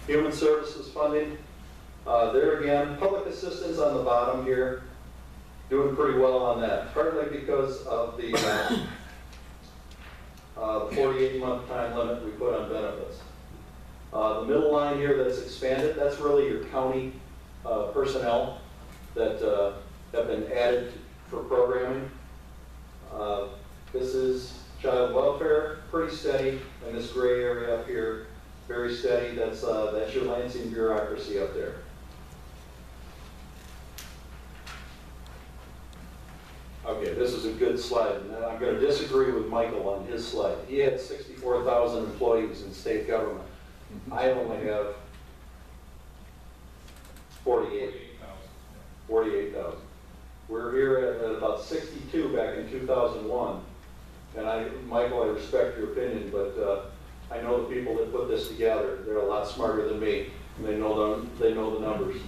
Human services funding, there again, public assistance on the bottom here, doing pretty well on that, partly because of the 48-month time limit we put on benefits. The middle line here that's expanded, that's really your county personnel that have been added for programming. This is child welfare, pretty steady, and this gray area up here, very steady. That's your Lansing bureaucracy up there. Okay, this is a good slide, and I'm going to disagree with Michael on his slide. He had 64,000 employees in state government. I only have 48,000. We're here at about 62 back in 2001. And Michael, I respect your opinion, but I know the people that put this together. They're a lot smarter than me, and they know the numbers.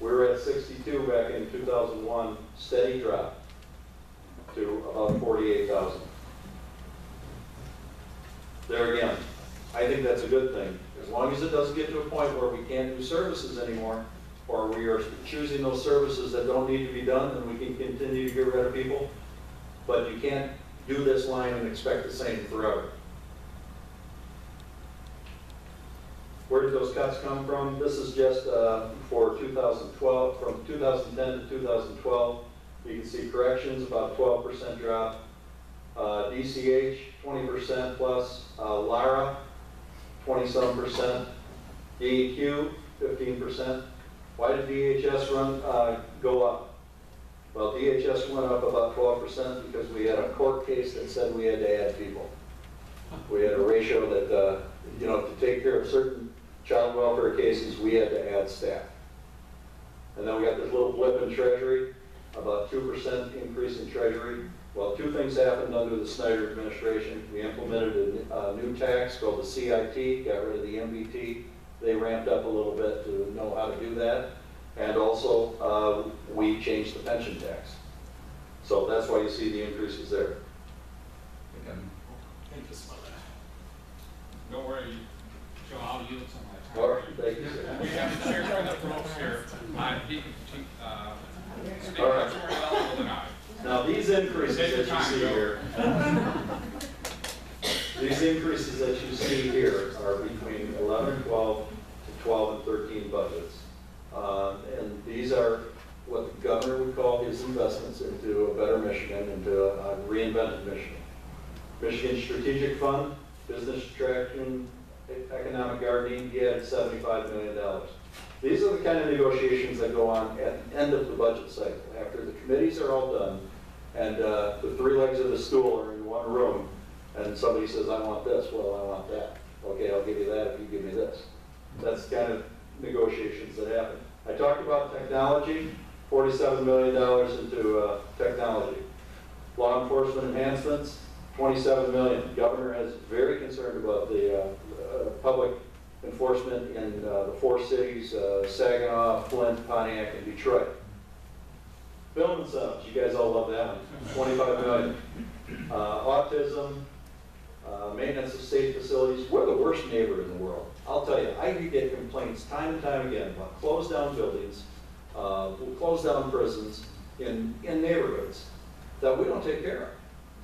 We were at 62 back in 2001, steady drop to about 48,000. There again, I think that's a good thing. As long as it doesn't get to a point where we can't do services anymore, or we are choosing those services that don't need to be done, then we can continue to get rid of people. But you can't do this line and expect the same forever. Where did those cuts come from? This is just for 2012, from 2010 to 2012. You can see corrections, about 12% drop. DCH, 20% plus. LARA, 20-some%. DEQ, 15%. Why did DHS go up? Well, DHS went up about 12% because we had a court case that said we had to add people. We had a ratio that, to take care of certain child welfare cases, we had to add staff. And then we got this little blip in Treasury, about 2% increase in Treasury. Well, two things happened under the Snyder administration. We implemented a new tax called the CIT, got rid of the MBT. They ramped up a little bit to know how to do that. And also, we changed the pension tax. So that's why you see the increases there. Don't worry, Joe, I'll yield some of my time. All right, thank you, sir. We have the chair for the folks here. He speaks much more valuable than I. Now these increases that you see here, are between 11 and 12 to 12 and 13 budgets. And these are what the governor would call his investments into a better Michigan, into a reinvented Michigan. Michigan Strategic Fund, business attraction, economic gardening, he had $75 million. These are the kind of negotiations that go on at the end of the budget cycle, after the committees are all done, and the three legs of the stool are in one room, and somebody says, I want this, well, I want that. Okay, I'll give you that if you give me this. That's the kind of negotiations that happen. I talked about technology, $47 million into technology. Law enforcement enhancements, $27 million. Governor is very concerned about the public enforcement in the four cities, Saginaw, Flint, Pontiac, and Detroit. Film incentives, you guys all love that one, $25 million. Autism, maintenance of state facilities. We're the worst neighbor in the world. I'll tell you, I get complaints time and time again about closed down buildings, closed down prisons in neighborhoods that we don't take care of.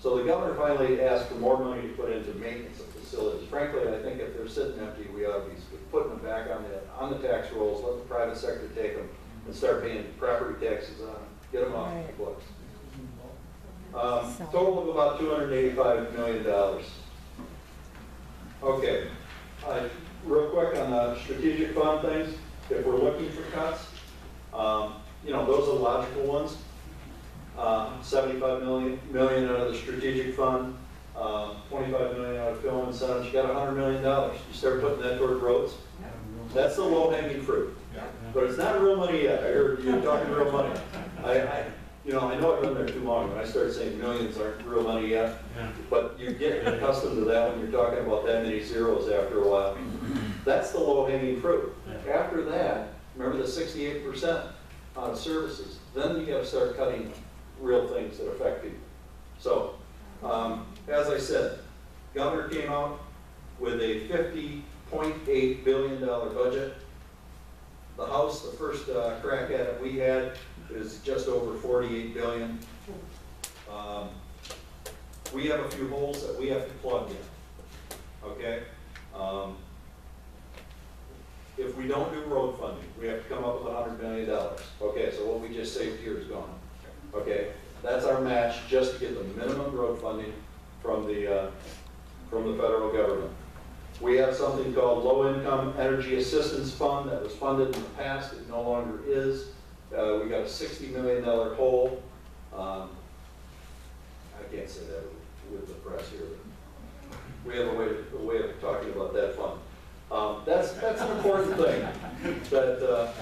So the governor finally asked for more money to put into maintenance of facilities. Frankly, I think if they're sitting empty, we ought to be putting them back on the tax rolls, let the private sector take them, and start paying property taxes on them. Get them off the books. Total of about $285 million. Okay, real quick on the strategic fund things. If we're looking for cuts, those are logical ones. $75 million out of the strategic fund, $25 million out of film incentives. You got $100 million. You start putting that toward roads. That's the low-hanging fruit. But it's not real money yet. I heard you talking real money. I know I've been there too long when I started saying millions aren't real money yet. But you get accustomed to that when you're talking about that many zeros after a while. That's the low-hanging fruit. After that, remember the 68% on services. Then you got to start cutting real things that affect people. So, as I said, governor came out with a 50 $0.8 billion budget. The House, the first crack at it we had, is just over $48 billion. We have a few holes that we have to plug in, okay? If we don't do road funding, we have to come up with $100 million. Okay, so what we just saved here is gone. Okay, that's our match just to get the minimum road funding from the federal government. We have something called Low Income Energy Assistance Fund that was funded in the past. It no longer is. We got a $60 million hole. I can't say that with the press here, but we have a way of talking about that fund. That's an important thing. That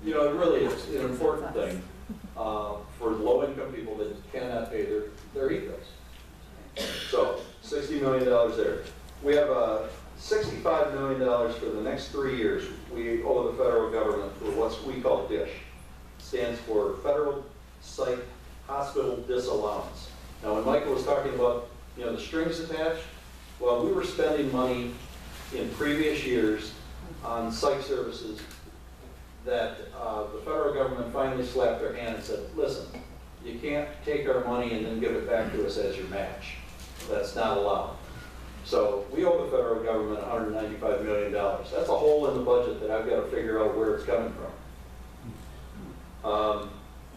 you know, it really is an important thing for low-income people that cannot pay their heat bills. So $60 million there. We have $65 million for the next 3 years. We owe the federal government for what we call DISH. It stands for Federal Site Hospital Disallowance. Now, when Michael was talking about, you know, the strings attached, well, we were spending money in previous years on site services that the federal government finally slapped their hand and said, listen, you can't take our money and then give it back to us as your match. That's not allowed. So we owe the federal government $195 million. That's a hole in the budget that I've got to figure out where it's coming from.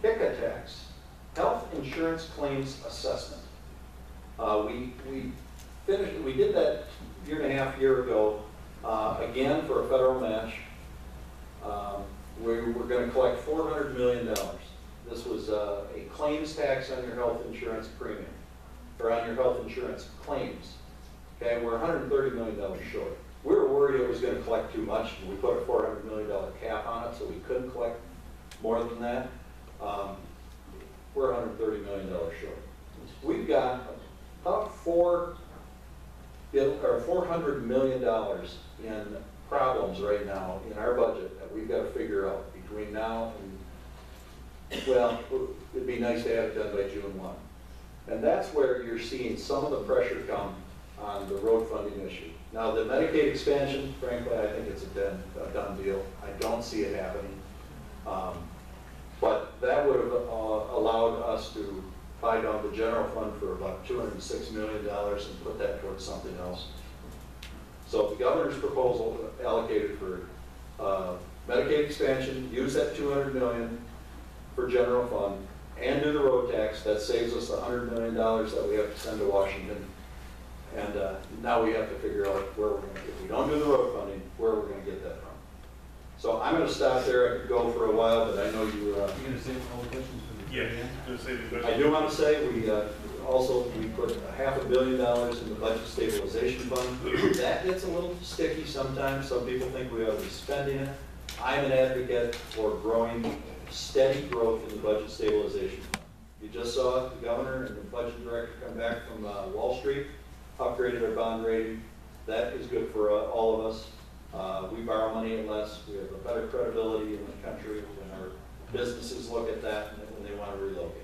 HICA tax, Health Insurance Claims Assessment. We did that year ago, again for a federal match. We were going to collect $400 million. This was a claims tax on your health insurance premium, or on your health insurance claims. Okay, we're $130 million short. We were worried it was going to collect too much, and we put a $400 million cap on it, so we couldn't collect more than that. We're $130 million short. We've got about $400 million in problems right now in our budget that we've got to figure out between now and, well, it'd be nice to have it done by June 1. And that's where you're seeing some of the pressure come on the road funding issue. Now, the Medicaid expansion, frankly, I think it's a done deal. I don't see it happening. But that would have allowed us to buy down the general fund for about $206 million and put that towards something else. So the governor's proposal allocated for Medicaid expansion, use that $200 million for general fund, and do the road tax. That saves us the $100 million that we have to send to Washington. And now we have to figure out where we're going to, if we don't do the road funding, where we're going to get that from. So I'm going to stop there. I could go for a while, but I know you. You're going to save all the questions for the yeah. Just say the question. I do want to say we put $500 million in the budget stabilization fund. That gets a little sticky sometimes. Some people think we ought to be spending it. I'm an advocate for growing, steady growth in the budget stabilization fund. You just saw the governor and the budget director come back from Wall Street, upgraded our bond rating. That is good for all of us. We borrow money at less. We have a better credibility in the country when our businesses look at that and when they want to relocate.